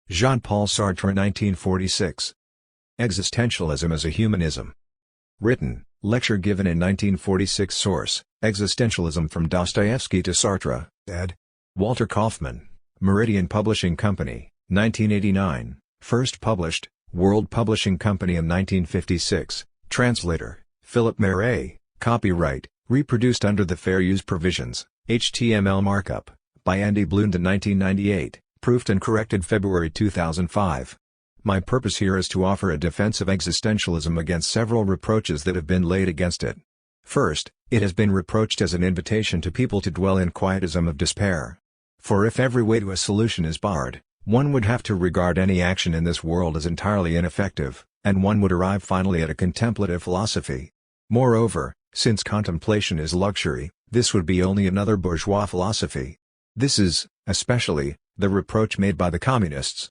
Jean-Paul Sartre 1946. Existentialism as a Humanism. Written, lecture given in 1946. Source, Existentialism from Dostoevsky to Sartre, ed. Walter Kaufmann, Meridian Publishing Company, 1989, first published, World Publishing Company in 1956, translator, Philip Marais, copyright, reproduced under the Fair Use Provisions, HTML markup, by Andy Blunden 1998, proofed and corrected February 2005. My purpose here is to offer a defense of existentialism against several reproaches that have been laid against it. First, it has been reproached as an invitation to people to dwell in quietism of despair. For if every way to a solution is barred, one would have to regard any action in this world as entirely ineffective, and one would arrive finally at a contemplative philosophy. Moreover, since contemplation is luxury, this would be only another bourgeois philosophy. This is, especially, the reproach made by the communists.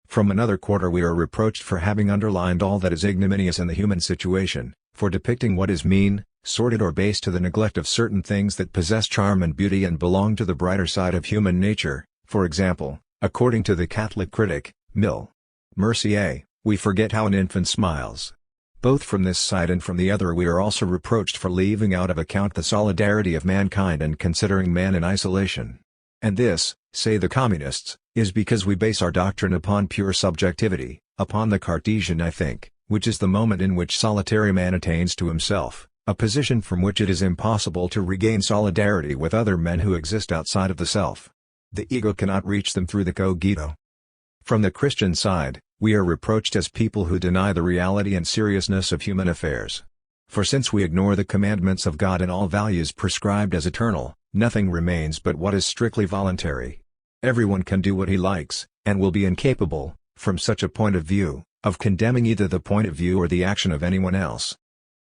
From another quarter we are reproached for having underlined all that is ignominious in the human situation, for depicting what is mean, sordid or base to the neglect of certain things that possess charm and beauty and belong to the brighter side of human nature. For example, according to the Catholic critic, Mill. Mercier, we forget how an infant smiles. Both from this side and from the other we are also reproached for leaving out of account the solidarity of mankind and considering man in isolation. And this, say the communists, is because we base our doctrine upon pure subjectivity, upon the Cartesian I think, which is the moment in which solitary man attains to himself, a position from which it is impossible to regain solidarity with other men who exist outside of the self. The ego cannot reach them through the cogito. From the Christian side, we are reproached as people who deny the reality and seriousness of human affairs. For since we ignore the commandments of God and all values prescribed as eternal, nothing remains but what is strictly voluntary. Everyone can do what he likes, and will be incapable, from such a point of view, of condemning either the point of view or the action of anyone else.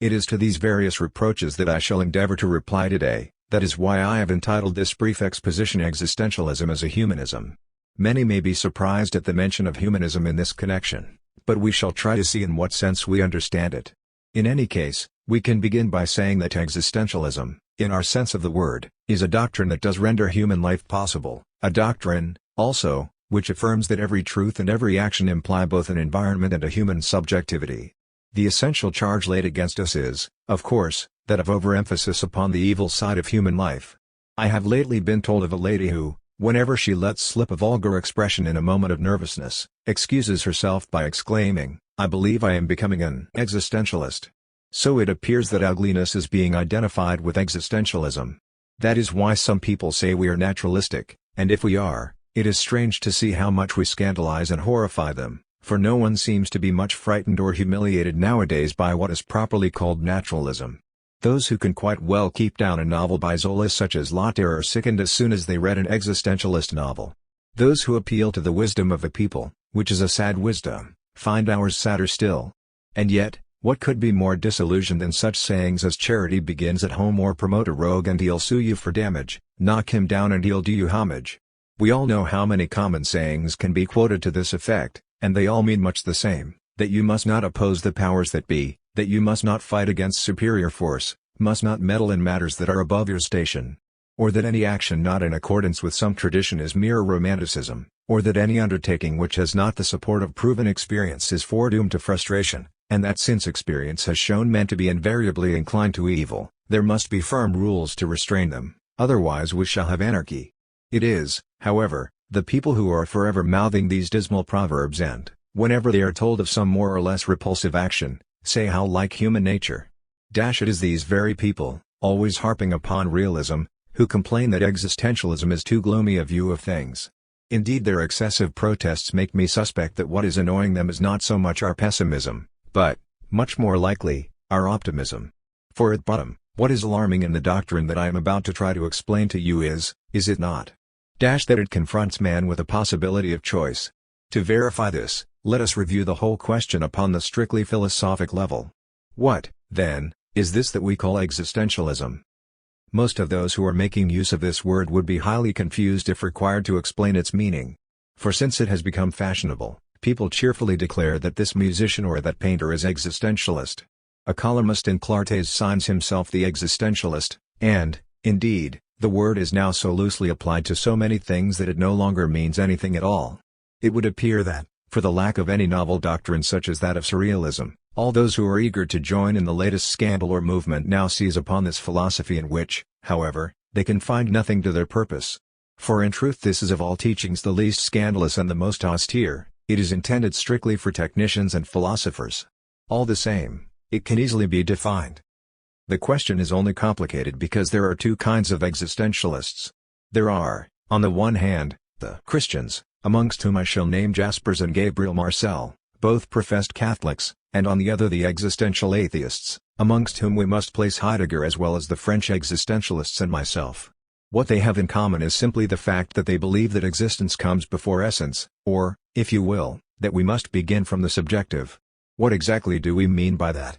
It is to these various reproaches that I shall endeavor to reply today. That is why I have entitled this brief exposition Existentialism as a Humanism. Many may be surprised at the mention of humanism in this connection, but we shall try to see in what sense we understand it. In any case, we can begin by saying that existentialism, in our sense of the word, is a doctrine that does render human life possible, a doctrine, also, which affirms that every truth and every action imply both an environment and a human subjectivity. The essential charge laid against us is, of course, that of overemphasis upon the evil side of human life. I have lately been told of a lady who, whenever she lets slip a vulgar expression in a moment of nervousness, excuses herself by exclaiming, "I believe I am becoming an existentialist." So it appears that ugliness is being identified with existentialism. That is why some people say we are naturalistic, and if we are, it is strange to see how much we scandalize and horrify them, for no one seems to be much frightened or humiliated nowadays by what is properly called naturalism. Those who can quite well keep down a novel by Zola such as La Terre are sickened as soon as they read an existentialist novel. Those who appeal to the wisdom of the people, which is a sad wisdom, find ours sadder still. And yet, what could be more disillusioned than such sayings as charity begins at home or promote a rogue and he'll sue you for damage, knock him down and he'll do you homage? We all know how many common sayings can be quoted to this effect, and they all mean much the same, that you must not oppose the powers that be, that you must not fight against superior force, must not meddle in matters that are above your station. Or that any action not in accordance with some tradition is mere romanticism, or that any undertaking which has not the support of proven experience is foredoomed to frustration, and that since experience has shown men to be invariably inclined to evil, there must be firm rules to restrain them, otherwise we shall have anarchy. It is, however, the people who are forever mouthing these dismal proverbs and, whenever they are told of some more or less repulsive action, say how like human nature. It is these very people, always harping upon realism, who complain that existentialism is too gloomy a view of things. Indeed their excessive protests make me suspect that what is annoying them is not so much our pessimism, but, much more likely, our optimism. For at bottom, what is alarming in the doctrine that I am about to try to explain to you is it not? That it confronts man with a possibility of choice. To verify this, let us review the whole question upon the strictly philosophic level. What, then, is this that we call existentialism? Most of those who are making use of this word would be highly confused if required to explain its meaning. For since it has become fashionable, people cheerfully declare that this musician or that painter is existentialist. A columnist in Clartés signs himself the existentialist, and, indeed, the word is now so loosely applied to so many things that it no longer means anything at all. It would appear that, for the lack of any novel doctrine such as that of surrealism, all those who are eager to join in the latest scandal or movement now seize upon this philosophy in which, however, they can find nothing to their purpose. For in truth this is of all teachings the least scandalous and the most austere. It is intended strictly for technicians and philosophers. All the same, it can easily be defined. The question is only complicated because there are two kinds of existentialists. There are, on the one hand, the Christians, amongst whom I shall name Jaspers and Gabriel Marcel, both professed Catholics, and on the other the existential atheists, amongst whom we must place Heidegger as well as the French existentialists and myself. What they have in common is simply the fact that they believe that existence comes before essence, or, if you will, that we must begin from the subjective. What exactly do we mean by that?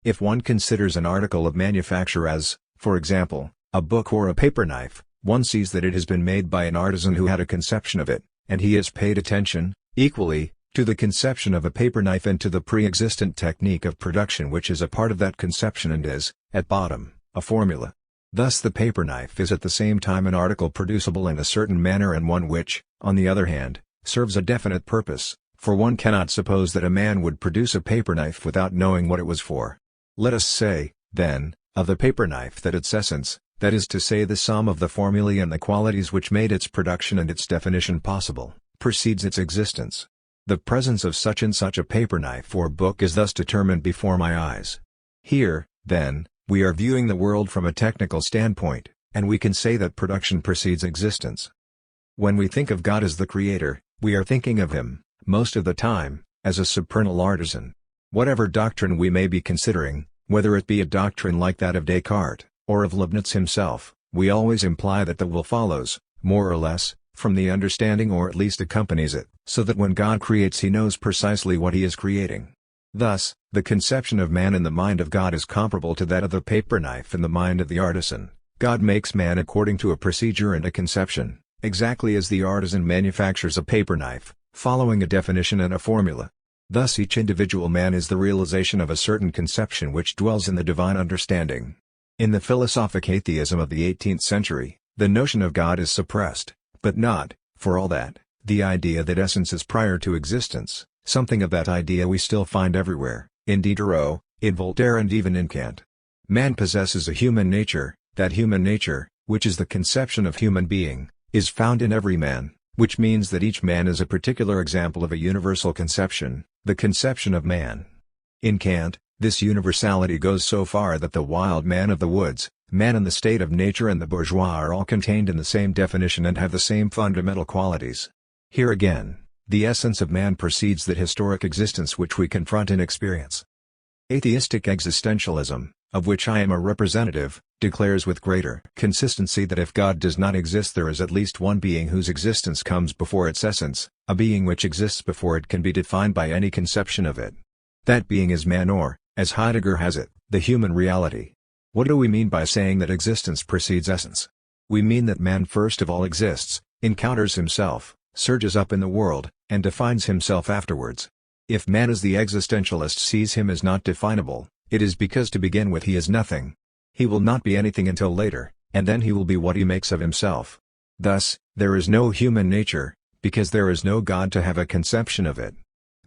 If one considers an article of manufacture as, for example, a book or a paper knife, one sees that it has been made by an artisan who had a conception of it, and he has paid attention, equally, to the conception of a paper knife and to the pre-existent technique of production which is a part of that conception and is, at bottom, a formula. Thus the paper knife is at the same time an article producible in a certain manner and one which, on the other hand, serves a definite purpose, for one cannot suppose that a man would produce a paper knife without knowing what it was for. Let us say, then, of the paper knife that its essence, that is to say the sum of the formulae and the qualities which made its production and its definition possible, precedes its existence. The presence of such and such a paper knife or book is thus determined before my eyes. Here, then, we are viewing the world from a technical standpoint, and we can say that production precedes existence. When we think of God as the Creator, we are thinking of Him, most of the time, as a supernal artisan. Whatever doctrine we may be considering, whether it be a doctrine like that of Descartes, or of Leibniz himself, we always imply that the will follows, more or less, from the understanding or at least accompanies it, so that when God creates He knows precisely what He is creating. Thus, the conception of man in the mind of God is comparable to that of the paper knife in the mind of the artisan. God makes man according to a procedure and a conception, exactly as the artisan manufactures a paper knife, following a definition and a formula. Thus each individual man is the realization of a certain conception which dwells in the divine understanding. In the philosophic atheism of the 18th century, the notion of God is suppressed, but not, for all that, the idea that essence is prior to existence. Something of that idea we still find everywhere, in Diderot, in Voltaire and even in Kant. Man possesses a human nature, that human nature, which is the conception of human being, is found in every man, which means that each man is a particular example of a universal conception, the conception of man. In Kant, this universality goes so far that the wild man of the woods, man in the state of nature and the bourgeois are all contained in the same definition and have the same fundamental qualities. Here again, the essence of man precedes the historic existence which we confront in experience. Atheistic existentialism, of which I am a representative, declares with greater consistency that if God does not exist there is at least one being whose existence comes before its essence, a being which exists before it can be defined by any conception of it. That being is man or, as Heidegger has it, the human reality. What do we mean by saying that existence precedes essence? We mean that man first of all exists, encounters himself, surges up in the world, and defines himself afterwards. If man as the existentialist sees him as not definable, it is because to begin with he is nothing. He will not be anything until later, and then he will be what he makes of himself. Thus, there is no human nature, because there is no God to have a conception of it.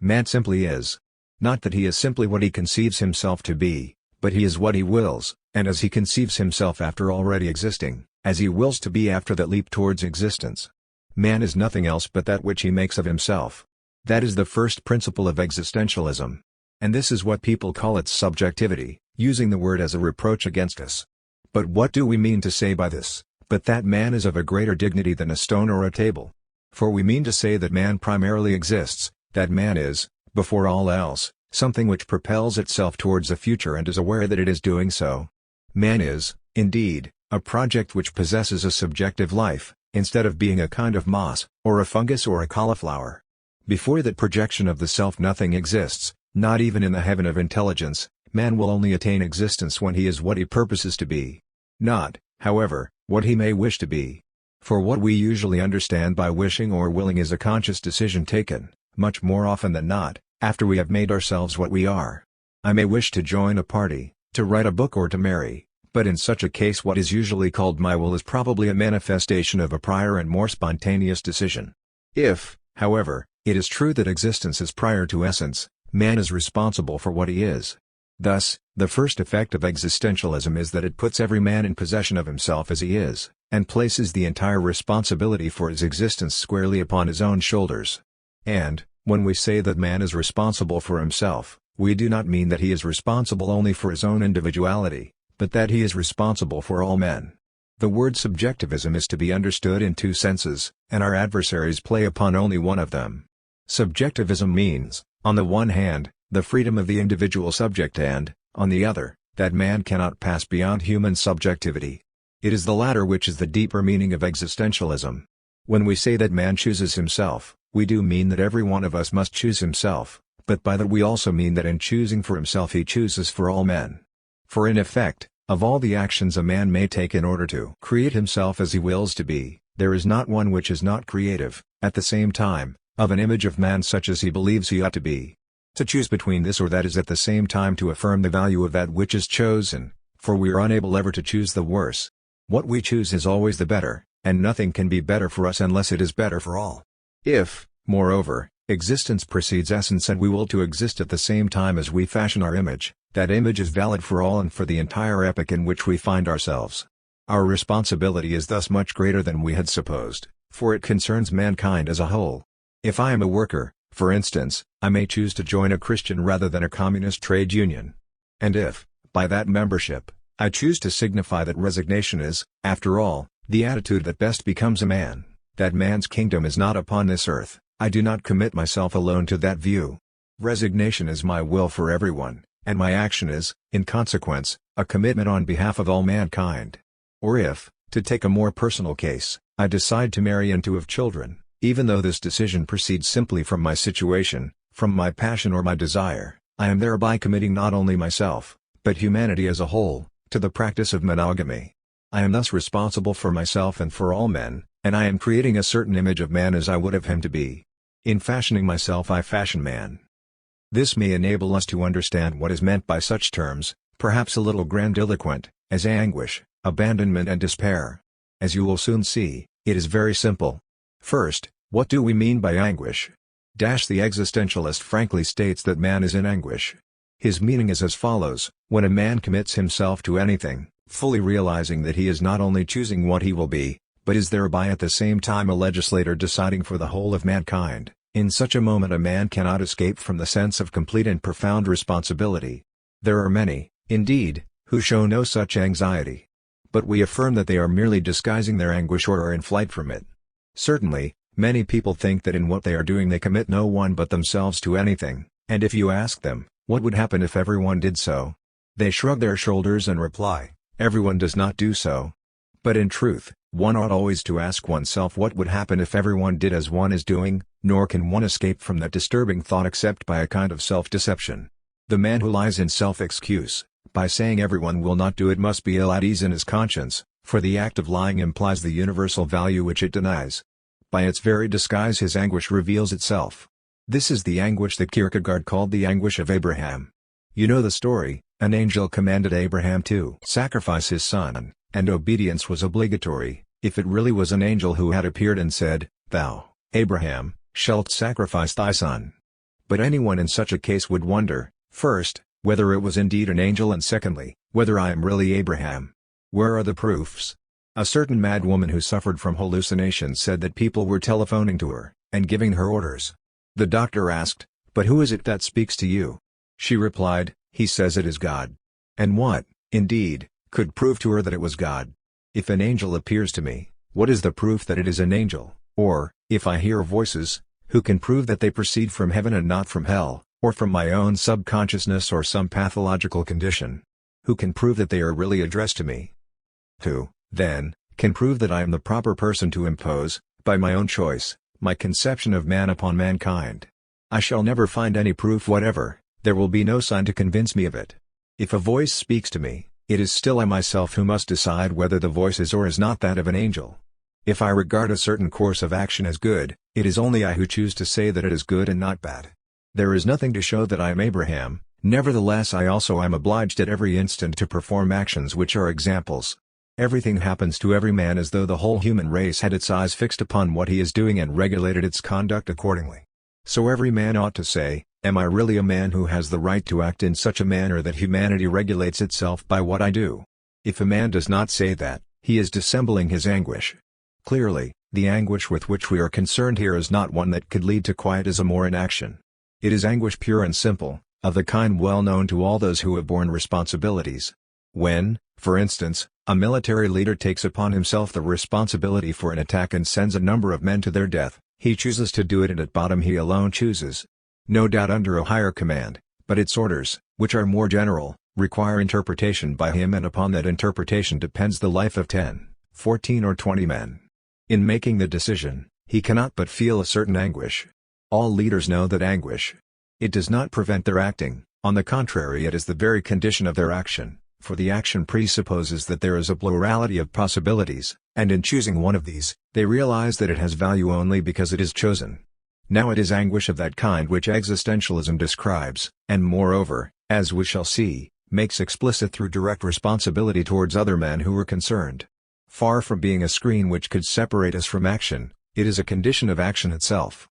Man simply is. Not that he is simply what he conceives himself to be, but he is what he wills, and as he conceives himself after already existing, as he wills to be after that leap towards existence. Man is nothing else but that which he makes of himself. That is the first principle of existentialism. And this is what people call its subjectivity, using the word as a reproach against us. But what do we mean to say by this, but that man is of a greater dignity than a stone or a table? For we mean to say that man primarily exists, that man is, before all else, something which propels itself towards the future and is aware that it is doing so. Man is, indeed, a project which possesses a subjective life, instead of being a kind of moss, or a fungus or a cauliflower. Before that projection of the self nothing exists, not even in the heaven of intelligence. Man will only attain existence when he is what he purposes to be. Not, however, what he may wish to be. For what we usually understand by wishing or willing is a conscious decision taken, much more often than not, after we have made ourselves what we are. I may wish to join a party, to write a book or to marry, but in such a case what is usually called my will is probably a manifestation of a prior and more spontaneous decision. If, However, it is true that existence is prior to essence, man is responsible for what he is. Thus, the first effect of existentialism is that it puts every man in possession of himself as he is, and places the entire responsibility for his existence squarely upon his own shoulders. And, when we say that man is responsible for himself, we do not mean that he is responsible only for his own individuality, but that he is responsible for all men. The word subjectivism is to be understood in two senses, and our adversaries play upon only one of them. Subjectivism means, on the one hand, the freedom of the individual subject and, on the other, that man cannot pass beyond human subjectivity. It is the latter which is the deeper meaning of existentialism. When we say that man chooses himself, we do mean that every one of us must choose himself, but by that we also mean that in choosing for himself he chooses for all men. For in effect, of all the actions a man may take in order to create himself as he wills to be, there is not one which is not creative, at the same time, of an image of man such as he believes he ought to be. To choose between this or that is at the same time to affirm the value of that which is chosen, for we are unable ever to choose the worse. What we choose is always the better, and nothing can be better for us unless it is better for all. If, moreover, existence precedes essence and we will to exist at the same time as we fashion our image, that image is valid for all and for the entire epoch in which we find ourselves. Our responsibility is thus much greater than we had supposed, for it concerns mankind as a whole. If I am a worker, for instance, I may choose to join a Christian rather than a communist trade union. And if, by that membership, I choose to signify that resignation is, after all, the attitude that best becomes a man, that man's kingdom is not upon this earth, I do not commit myself alone to that view. Resignation is my will for everyone, and my action is, in consequence, a commitment on behalf of all mankind. Or if, to take a more personal case, I decide to marry and to have children, even though this decision proceeds simply from my situation, from my passion or my desire, I am thereby committing not only myself, but humanity as a whole, to the practice of monogamy. I am thus responsible for myself and for all men, and I am creating a certain image of man as I would have him to be. In fashioning myself I fashion man. This may enable us to understand what is meant by such terms, perhaps a little grandiloquent, as anguish, abandonment and despair. As you will soon see, it is very simple. First, what do we mean by anguish? The existentialist frankly states that man is in anguish. His meaning is as follows: when a man commits himself to anything, fully realizing that he is not only choosing what he will be, but is thereby at the same time a legislator deciding for the whole of mankind, in such a moment a man cannot escape from the sense of complete and profound responsibility. There are many, indeed, who show no such anxiety. But we affirm that they are merely disguising their anguish or are in flight from it. Certainly, many people think that in what they are doing they commit no one but themselves to anything, and if you ask them, what would happen if everyone did so? They shrug their shoulders and reply, everyone does not do so. But in truth, one ought always to ask oneself what would happen if everyone did as one is doing, nor can one escape from that disturbing thought except by a kind of self-deception. The man who lies in self-excuse, by saying everyone will not do it, must be ill at ease in his conscience, for the act of lying implies the universal value which it denies. By its very disguise his anguish reveals itself. This is the anguish that Kierkegaard called the anguish of Abraham. You know the story. An angel commanded Abraham to sacrifice his son, and obedience was obligatory, if it really was an angel who had appeared and said, "Thou, Abraham, shalt sacrifice thy son." But anyone in such a case would wonder, first, whether it was indeed an angel, and secondly, whether I am really Abraham. Where are the proofs? A certain mad woman who suffered from hallucinations said that people were telephoning to her, and giving her orders. The doctor asked, "But who is it that speaks to you?" She replied, "He says it is God." And what, indeed, could prove to her that it was God? If an angel appears to me, what is the proof that it is an angel? Or, if I hear voices, who can prove that they proceed from heaven and not from hell, or from my own subconsciousness or some pathological condition? Who can prove that they are really addressed to me? Who, then, can prove that I am the proper person to impose, by my own choice, my conception of man upon mankind? I shall never find any proof whatever. There will be no sign to convince me of it. If a voice speaks to me, it is still I myself who must decide whether the voice is or is not that of an angel. If I regard a certain course of action as good, it is only I who choose to say that it is good and not bad. There is nothing to show that I am Abraham, nevertheless I also am obliged at every instant to perform actions which are examples. Everything happens to every man as though the whole human race had its eyes fixed upon what he is doing and regulated its conduct accordingly. So every man ought to say, am I really a man who has the right to act in such a manner that humanity regulates itself by what I do? If a man does not say that, he is dissembling his anguish. Clearly, the anguish with which we are concerned here is not one that could lead to quietism or inaction. It is anguish pure and simple, of the kind well known to all those who have borne responsibilities. When, for instance, a military leader takes upon himself the responsibility for an attack and sends a number of men to their death, he chooses to do it, and at bottom he alone chooses. No doubt under a higher command, but its orders, which are more general, require interpretation by him, and upon that interpretation depends the life of 10, 14 or 20 men. In making the decision, he cannot but feel a certain anguish. All leaders know that anguish. It does not prevent their acting, on the contrary, it is the very condition of their action. For the action presupposes that there is a plurality of possibilities, and in choosing one of these, they realize that it has value only because it is chosen. Now it is anguish of that kind which existentialism describes, and moreover, as we shall see, makes explicit through direct responsibility towards other men who were concerned. Far from being a screen which could separate us from action, it is a condition of action itself.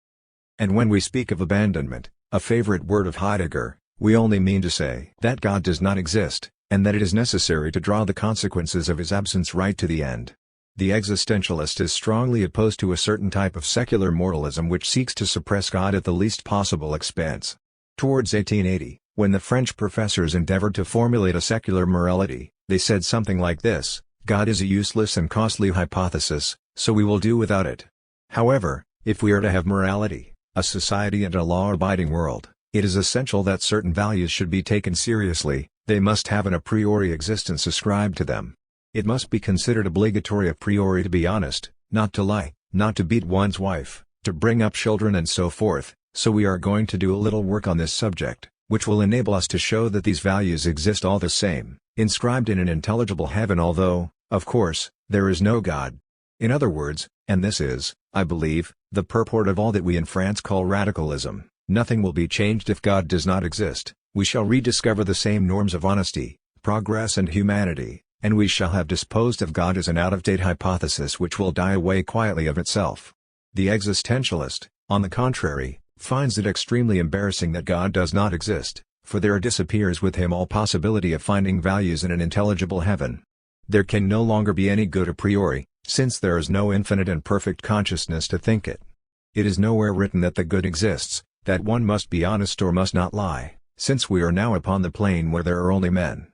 And when we speak of abandonment, a favorite word of Heidegger, we only mean to say that God does not exist, and that it is necessary to draw the consequences of his absence right to the end. The existentialist is strongly opposed to a certain type of secular moralism which seeks to suppress God at the least possible expense. Towards 1880, when the French professors endeavored to formulate a secular morality, they said something like this: God is a useless and costly hypothesis, so we will do without it. However, if we are to have morality, a society and a law-abiding world, it is essential that certain values should be taken seriously. They must have an a priori existence ascribed to them. It must be considered obligatory a priori to be honest, not to lie, not to beat one's wife, to bring up children and so forth. So we are going to do a little work on this subject, which will enable us to show that these values exist all the same, inscribed in an intelligible heaven, although, of course, there is no God. In other words, and this is, I believe, the purport of all that we in France call radicalism, nothing will be changed if God does not exist. We shall rediscover the same norms of honesty, progress and humanity, and we shall have disposed of God as an out-of-date hypothesis which will die away quietly of itself. The existentialist, on the contrary, finds it extremely embarrassing that God does not exist, for there disappears with him all possibility of finding values in an intelligible heaven. There can no longer be any good a priori, since there is no infinite and perfect consciousness to think it. It is nowhere written that the good exists, that one must be honest or must not lie, since we are now upon the plane where there are only men.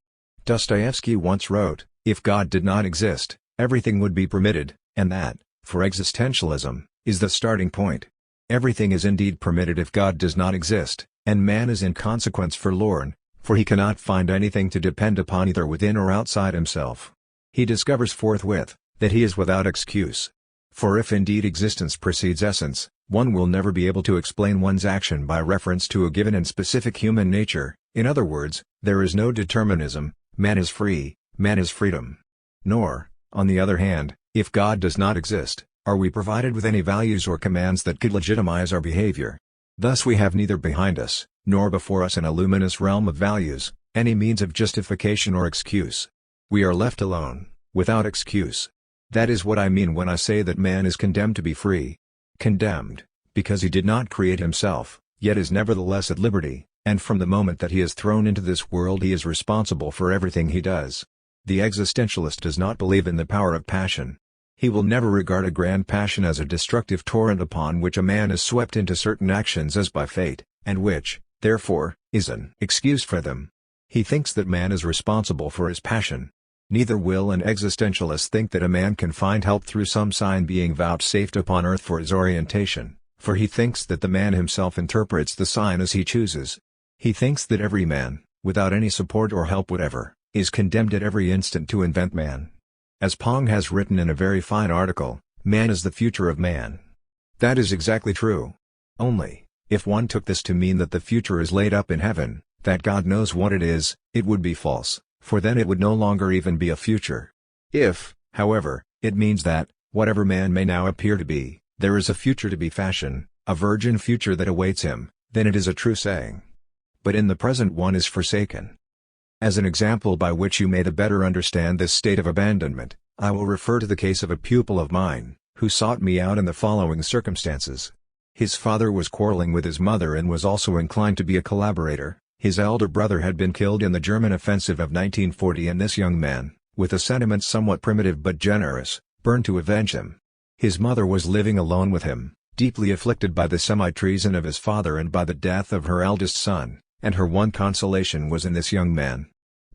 Dostoevsky once wrote, if God did not exist, everything would be permitted, and that, for existentialism, is the starting point. Everything is indeed permitted if God does not exist, and man is in consequence forlorn, for he cannot find anything to depend upon either within or outside himself. He discovers forthwith, that he is without excuse. For if indeed existence precedes essence, one will never be able to explain one's action by reference to a given and specific human nature. In other words, there is no determinism, man is free, man is freedom. Nor, on the other hand, if God does not exist, are we provided with any values or commands that could legitimize our behavior. Thus we have neither behind us, nor before us in a luminous realm of values, any means of justification or excuse. We are left alone, without excuse. That is what I mean when I say that man is condemned to be free. Condemned, because he did not create himself, yet is nevertheless at liberty, and from the moment that he is thrown into this world he is responsible for everything he does. The existentialist does not believe in the power of passion. He will never regard a grand passion as a destructive torrent upon which a man is swept into certain actions as by fate, and which, therefore, is an excuse for them. He thinks that man is responsible for his passion. Neither will an existentialist think that a man can find help through some sign being vouchsafed upon earth for his orientation, for he thinks that the man himself interprets the sign as he chooses. He thinks that every man, without any support or help whatever, is condemned at every instant to invent man. As Pong has written in a very fine article, man is the future of man. That is exactly true. Only, if one took this to mean that the future is laid up in heaven, that God knows what it is, it would be false, for then it would no longer even be a future. If, however, it means that, whatever man may now appear to be, there is a future to be fashioned, a virgin future that awaits him, then it is a true saying. But in the present one is forsaken. As an example by which you may the better understand this state of abandonment, I will refer to the case of a pupil of mine, who sought me out in the following circumstances. His father was quarreling with his mother and was also inclined to be a collaborator. His elder brother had been killed in the German offensive of 1940 and this young man, with a sentiment somewhat primitive but generous, burned to avenge him. His mother was living alone with him, deeply afflicted by the semi-treason of his father and by the death of her eldest son, and her one consolation was in this young man.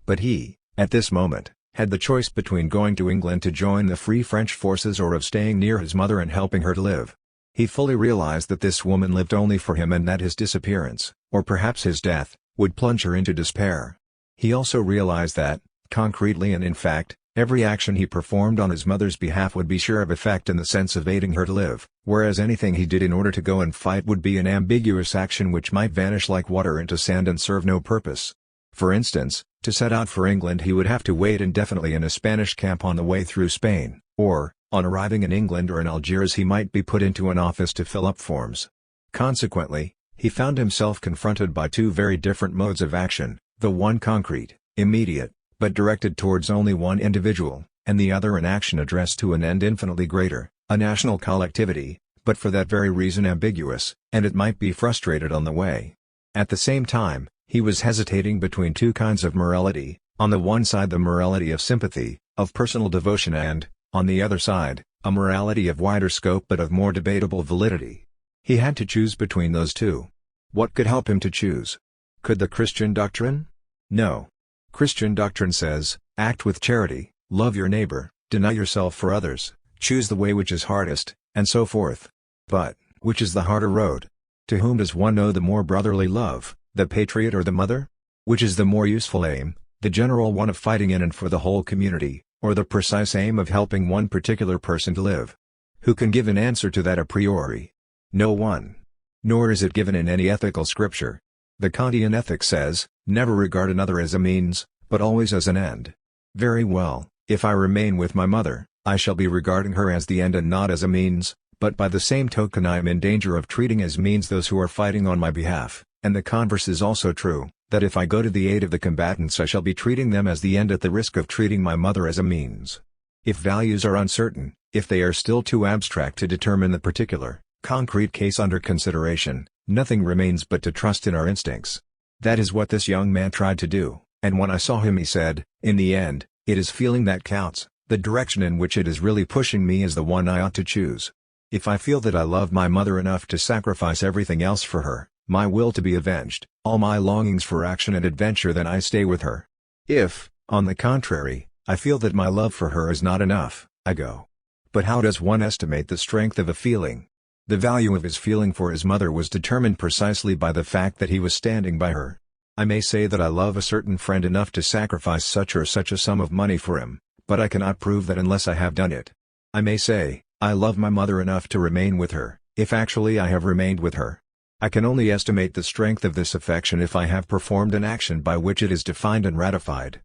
But he, at this moment, had the choice between going to England to join the Free French forces or of staying near his mother and helping her to live. He fully realized that this woman lived only for him and that his disappearance, or perhaps his death, would plunge her into despair. He also realized that, concretely and in fact, every action he performed on his mother's behalf would be sure of effect in the sense of aiding her to live, whereas anything he did in order to go and fight would be an ambiguous action which might vanish like water into sand and serve no purpose. For instance, to set out for England he would have to wait indefinitely in a Spanish camp on the way through Spain, or, on arriving in England or in Algiers he might be put into an office to fill up forms. Consequently, he found himself confronted by two very different modes of action, the one concrete, immediate, but directed towards only one individual, and the other an action addressed to an end infinitely greater, a national collectivity, but for that very reason ambiguous, and it might be frustrated on the way. At the same time, he was hesitating between two kinds of morality, on the one side the morality of sympathy, of personal devotion and, on the other side, a morality of wider scope but of more debatable validity. He had to choose between those two. What could help him to choose? Could the Christian doctrine? No. Christian doctrine says, act with charity, love your neighbor, deny yourself for others, choose the way which is hardest, and so forth. But, which is the harder road? To whom does one owe the more brotherly love, the patriot or the mother? Which is the more useful aim, the general one of fighting in and for the whole community, or the precise aim of helping one particular person to live? Who can give an answer to that a priori? No one. Nor is it given in any ethical scripture. The Kantian ethic says, never regard another as a means, but always as an end. Very well, if I remain with my mother, I shall be regarding her as the end and not as a means, but by the same token I am in danger of treating as means those who are fighting on my behalf, and the converse is also true, that if I go to the aid of the combatants I shall be treating them as the end at the risk of treating my mother as a means. If values are uncertain, if they are still too abstract to determine the particular, concrete case under consideration, nothing remains but to trust in our instincts. That is what this young man tried to do, and when I saw him he said, in the end, it is feeling that counts, the direction in which it is really pushing me is the one I ought to choose. If I feel that I love my mother enough to sacrifice everything else for her, my will to be avenged, all my longings for action and adventure, then I stay with her. If, on the contrary, I feel that my love for her is not enough, I go. But how does one estimate the strength of a feeling? The value of his feeling for his mother was determined precisely by the fact that he was standing by her. I may say that I love a certain friend enough to sacrifice such or such a sum of money for him, but I cannot prove that unless I have done it. I may say, I love my mother enough to remain with her, if actually I have remained with her. I can only estimate the strength of this affection if I have performed an action by which it is defined and ratified.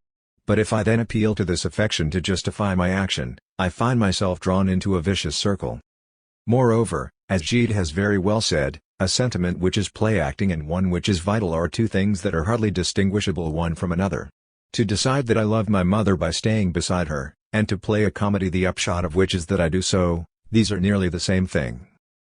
But if I then appeal to this affection to justify my action, I find myself drawn into a vicious circle. Moreover, as Gide has very well said, a sentiment which is play-acting and one which is vital are two things that are hardly distinguishable one from another. To decide that I love my mother by staying beside her, and to play a comedy the upshot of which is that I do so, these are nearly the same thing.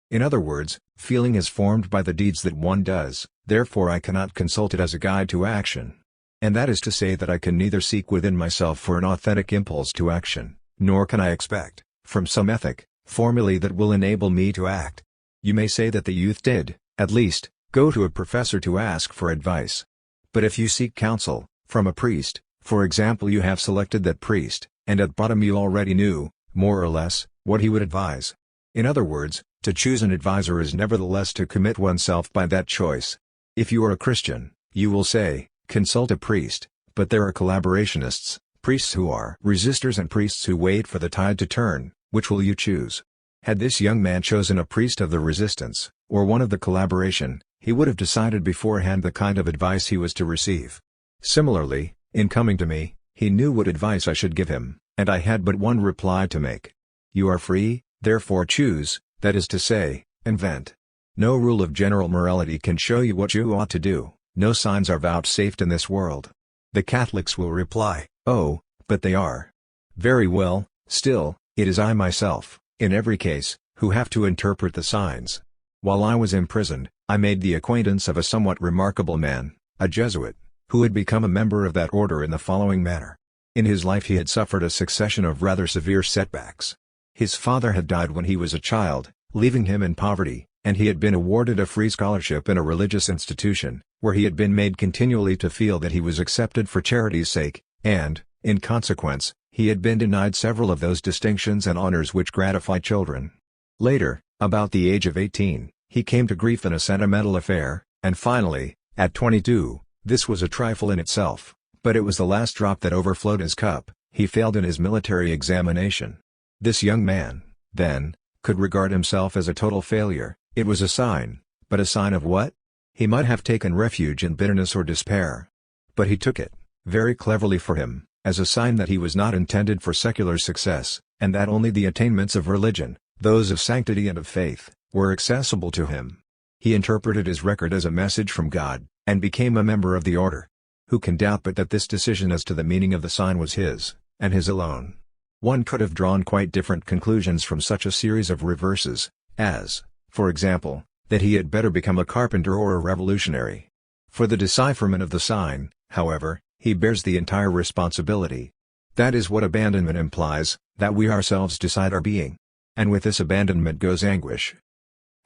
In other words, feeling is formed by the deeds that one does, therefore I cannot consult it as a guide to action. And that is to say that I can neither seek within myself for an authentic impulse to action, nor can I expect, from some ethic, formulae that will enable me to act. You may say that the youth did, at least, go to a professor to ask for advice. But if you seek counsel, from a priest, for example, you have selected that priest, and at bottom you already knew, more or less, what he would advise. In other words, to choose an advisor is nevertheless to commit oneself by that choice. If you are a Christian, you will say, consult a priest, but there are collaborationists, priests who are resistors and priests who wait for the tide to turn. Which will you choose? Had this young man chosen a priest of the resistance, or one of the collaboration, he would have decided beforehand the kind of advice he was to receive. Similarly, in coming to me, he knew what advice I should give him, and I had but one reply to make. You are free, therefore choose, that is to say, invent. No rule of general morality can show you what you ought to do, no signs are vouchsafed in this world. The Catholics will reply, "Oh, but they are." Very well, still, it is I myself, in every case, who have to interpret the signs. While I was imprisoned, I made the acquaintance of a somewhat remarkable man, a Jesuit, who had become a member of that order in the following manner. In his life he had suffered a succession of rather severe setbacks. His father had died when he was a child, leaving him in poverty, and he had been awarded a free scholarship in a religious institution, where he had been made continually to feel that he was accepted for charity's sake, and, in consequence, he had been denied several of those distinctions and honors which gratify children. Later, about the age of 18, he came to grief in a sentimental affair, and finally, at 22, this was a trifle in itself, but it was the last drop that overflowed his cup, he failed in his military examination. This young man, then, could regard himself as a total failure. It was a sign, but a sign of what? He might have taken refuge in bitterness or despair. But he took it, very cleverly for him, as a sign that he was not intended for secular success, and that only the attainments of religion, those of sanctity and of faith, were accessible to him. He interpreted his record as a message from God, and became a member of the order. Who can doubt but that this decision as to the meaning of the sign was his, and his alone? One could have drawn quite different conclusions from such a series of reverses, as, for example, that he had better become a carpenter or a revolutionary. For the decipherment of the sign, however, he bears the entire responsibility. That is what abandonment implies, that we ourselves decide our being. And with this abandonment goes anguish.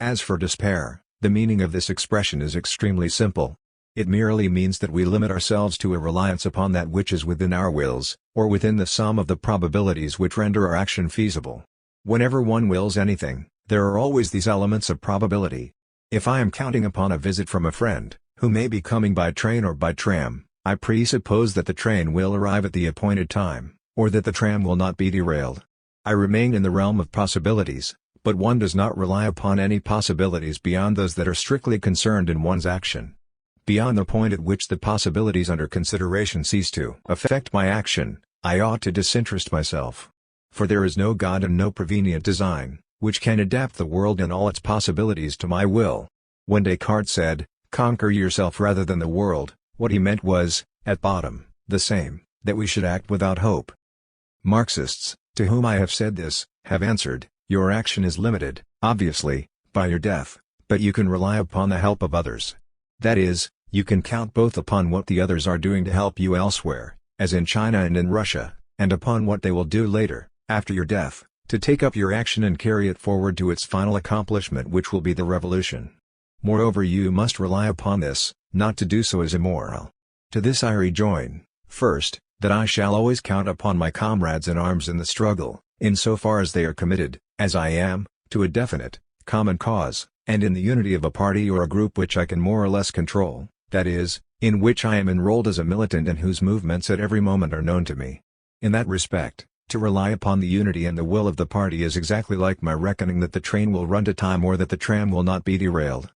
As for despair, the meaning of this expression is extremely simple. It merely means that we limit ourselves to a reliance upon that which is within our wills, or within the sum of the probabilities which render our action feasible. Whenever one wills anything, there are always these elements of probability. If I am counting upon a visit from a friend, who may be coming by train or by tram, I presuppose that the train will arrive at the appointed time, or that the tram will not be derailed. I remain in the realm of possibilities, but one does not rely upon any possibilities beyond those that are strictly concerned in one's action. Beyond the point at which the possibilities under consideration cease to affect my action, I ought to disinterest myself. For there is no God and no prevenient design, which can adapt the world and all its possibilities to my will. When Descartes said, "Conquer yourself rather than the world," what he meant was, at bottom, the same, that we should act without hope. Marxists, to whom I have said this, have answered, "Your action is limited, obviously, by your death, but you can rely upon the help of others. That is, you can count both upon what the others are doing to help you elsewhere, as in China and in Russia, and upon what they will do later, after your death, to take up your action and carry it forward to its final accomplishment, which will be the revolution. Moreover, you must rely upon this. Not to do so is immoral." To this I rejoin, first, that I shall always count upon my comrades in arms in the struggle, in so far as they are committed, as I am, to a definite, common cause, and in the unity of a party or a group which I can more or less control, that is, in which I am enrolled as a militant and whose movements at every moment are known to me. In that respect, to rely upon the unity and the will of the party is exactly like my reckoning that the train will run to time or that the tram will not be derailed.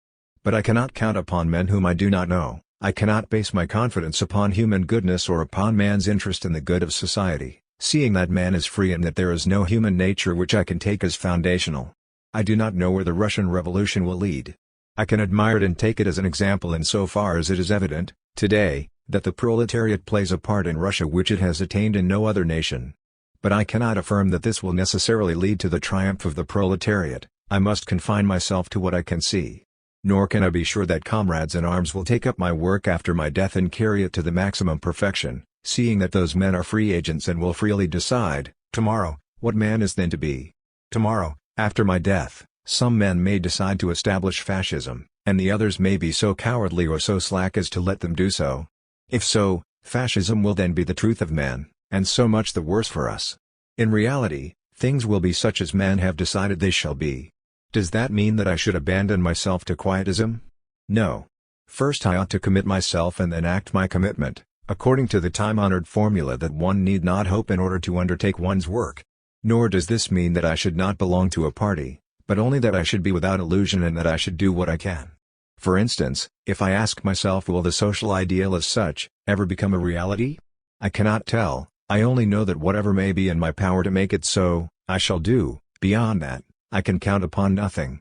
But I cannot count upon men whom I do not know, I cannot base my confidence upon human goodness or upon man's interest in the good of society, seeing that man is free and that there is no human nature which I can take as foundational. I do not know where the Russian Revolution will lead. I can admire it and take it as an example in so far as it is evident, today, that the proletariat plays a part in Russia which it has attained in no other nation. But I cannot affirm that this will necessarily lead to the triumph of the proletariat. I must confine myself to what I can see. Nor can I be sure that comrades in arms will take up my work after my death and carry it to the maximum perfection, seeing that those men are free agents and will freely decide, tomorrow, what man is then to be. Tomorrow, after my death, some men may decide to establish fascism, and the others may be so cowardly or so slack as to let them do so. If so, fascism will then be the truth of man, and so much the worse for us. In reality, things will be such as men have decided they shall be. Does that mean that I should abandon myself to quietism? No. First I ought to commit myself and then act my commitment, according to the time-honored formula that one need not hope in order to undertake one's work. Nor does this mean that I should not belong to a party, but only that I should be without illusion and that I should do what I can. For instance, if I ask myself, will the social ideal as such ever become a reality? I cannot tell. I only know that whatever may be in my power to make it so, I shall do. Beyond that, I can count upon nothing.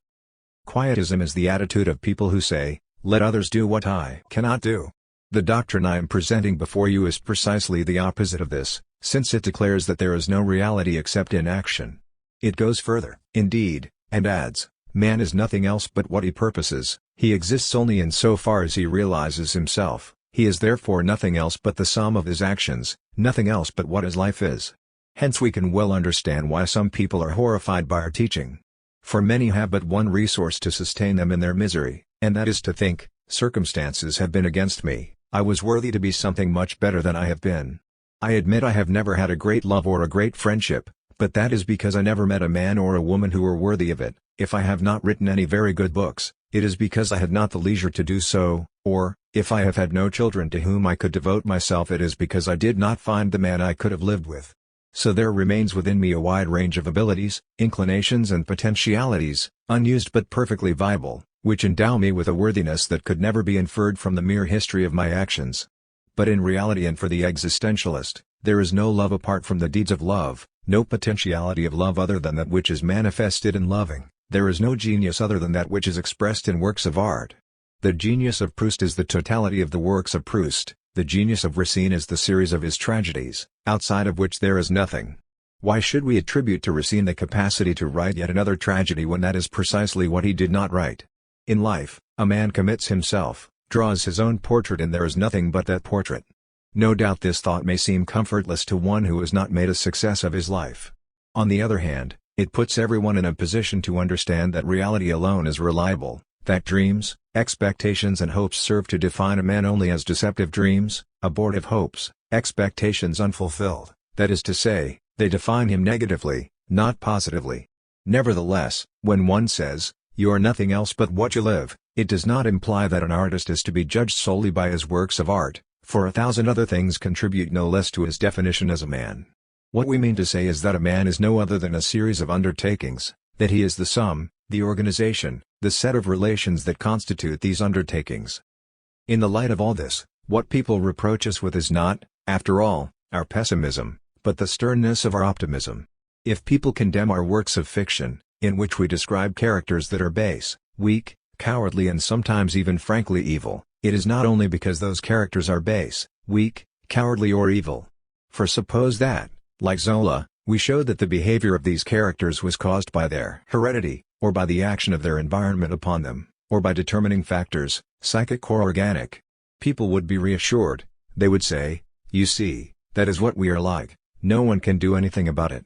Quietism is the attitude of people who say, let others do what I cannot do. The doctrine I am presenting before you is precisely the opposite of this, since it declares that there is no reality except in action. It goes further, indeed, and adds, man is nothing else but what he purposes, he exists only in so far as he realizes himself, he is therefore nothing else but the sum of his actions, nothing else but what his life is. Hence we can well understand why some people are horrified by our teaching. For many have but one resource to sustain them in their misery, and that is to think, circumstances have been against me, I was worthy to be something much better than I have been. I admit I have never had a great love or a great friendship, but that is because I never met a man or a woman who were worthy of it. If I have not written any very good books, it is because I had not the leisure to do so, or, if I have had no children to whom I could devote myself, it is because I did not find the man I could have lived with. So there remains within me a wide range of abilities, inclinations and potentialities, unused but perfectly viable, which endow me with a worthiness that could never be inferred from the mere history of my actions. But in reality and for the existentialist, there is no love apart from the deeds of love, no potentiality of love other than that which is manifested in loving, there is no genius other than that which is expressed in works of art. The genius of Proust is the totality of the works of Proust, the genius of Racine is the series of his tragedies, outside of which there is nothing. Why should we attribute to Racine the capacity to write yet another tragedy when that is precisely what he did not write? In life, a man commits himself, draws his own portrait, and there is nothing but that portrait. No doubt this thought may seem comfortless to one who has not made a success of his life. On the other hand, it puts everyone in a position to understand that reality alone is reliable, that dreams, expectations and hopes serve to define a man only as deceptive dreams, abortive hopes, expectations unfulfilled, that is to say, they define him negatively, not positively. Nevertheless, when one says, "You are nothing else but what you live," it does not imply that an artist is to be judged solely by his works of art, for 1,000 other things contribute no less to his definition as a man. What we mean to say is that a man is no other than a series of undertakings, that he is the sum, the organization, the set of relations that constitute these undertakings. In the light of all this, what people reproach us with is not, after all, our pessimism, but the sternness of our optimism. If people condemn our works of fiction, in which we describe characters that are base, weak, cowardly and sometimes even frankly evil, it is not only because those characters are base, weak, cowardly or evil. For suppose that, like Zola, we show that the behavior of these characters was caused by their heredity, or by the action of their environment upon them, or by determining factors, psychic or organic. People would be reassured. They would say, "You see, that is what we are like, no one can do anything about it."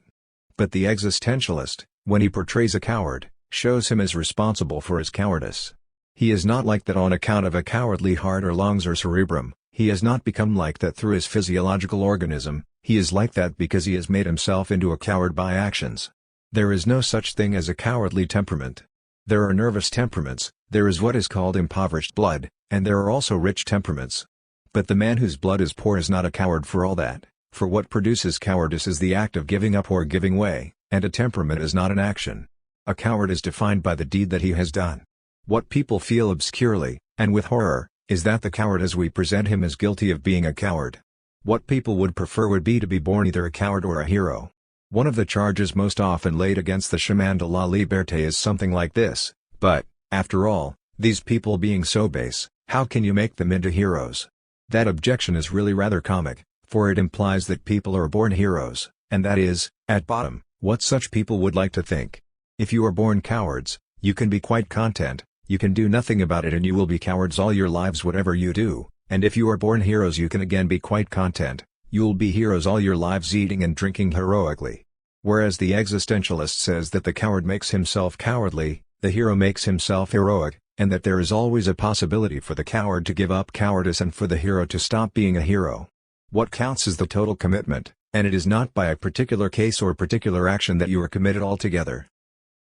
But the existentialist, when he portrays a coward, shows him as responsible for his cowardice. He is not like that on account of a cowardly heart or lungs or cerebrum, he has not become like that through his physiological organism, he is like that because he has made himself into a coward by actions. There is no such thing as a cowardly temperament. There are nervous temperaments, there is what is called impoverished blood, and there are also rich temperaments. But the man whose blood is poor is not a coward for all that, for what produces cowardice is the act of giving up or giving way, and a temperament is not an action. A coward is defined by the deed that he has done. What people feel obscurely, and with horror, is that the coward as we present him is guilty of being a coward. What people would prefer would be to be born either a coward or a hero. One of the charges most often laid against the chemin de la liberté is something like this: "But, after all, these people being so base, how can you make them into heroes?" That objection is really rather comic, for it implies that people are born heroes, and that is, at bottom, what such people would like to think. If you are born cowards, you can be quite content, you can do nothing about it and you will be cowards all your lives whatever you do, and if you are born heroes you can again be quite content, you will be heroes all your lives eating and drinking heroically. Whereas the existentialist says that the coward makes himself cowardly, the hero makes himself heroic, and that there is always a possibility for the coward to give up cowardice and for the hero to stop being a hero. What counts is the total commitment, and it is not by a particular case or particular action that you are committed altogether.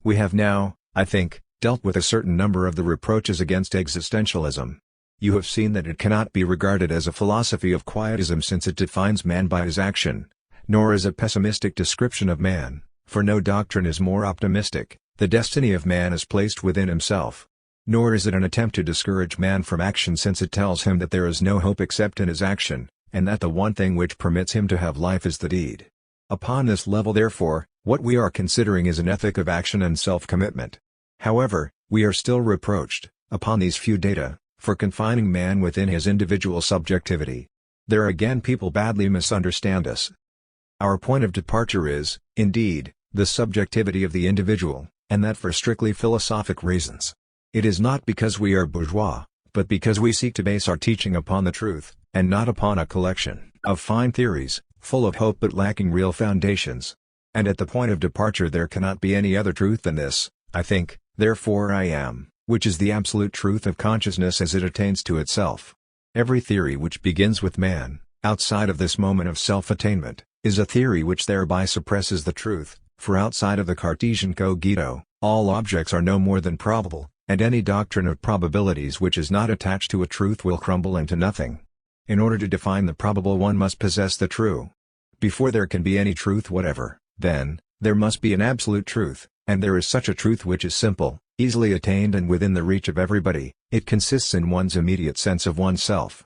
We have now, I think, dealt with a certain number of the reproaches against existentialism. You have seen that it cannot be regarded as a philosophy of quietism since it defines man by his action, nor as a pessimistic description of man, for no doctrine is more optimistic. The destiny of man is placed within himself. Nor is it an attempt to discourage man from action since it tells him that there is no hope except in his action, and that the one thing which permits him to have life is the deed. Upon this level therefore, what we are considering is an ethic of action and self-commitment. However, we are still reproached, upon these few data, for confining man within his individual subjectivity. There again people badly misunderstand us. Our point of departure is, indeed, the subjectivity of the individual, and that for strictly philosophic reasons. It is not because we are bourgeois, but because we seek to base our teaching upon the truth, and not upon a collection of fine theories, full of hope but lacking real foundations. And at the point of departure there cannot be any other truth than this: I think, therefore I am, which is the absolute truth of consciousness as it attains to itself. Every theory which begins with man, outside of this moment of self-attainment, is a theory which thereby suppresses the truth, for outside of the Cartesian cogito, all objects are no more than probable, and any doctrine of probabilities which is not attached to a truth will crumble into nothing. In order to define the probable one must possess the true. Before there can be any truth whatever, then, there must be an absolute truth, and there is such a truth which is simple, easily attained and within the reach of everybody. It consists in one's immediate sense of oneself.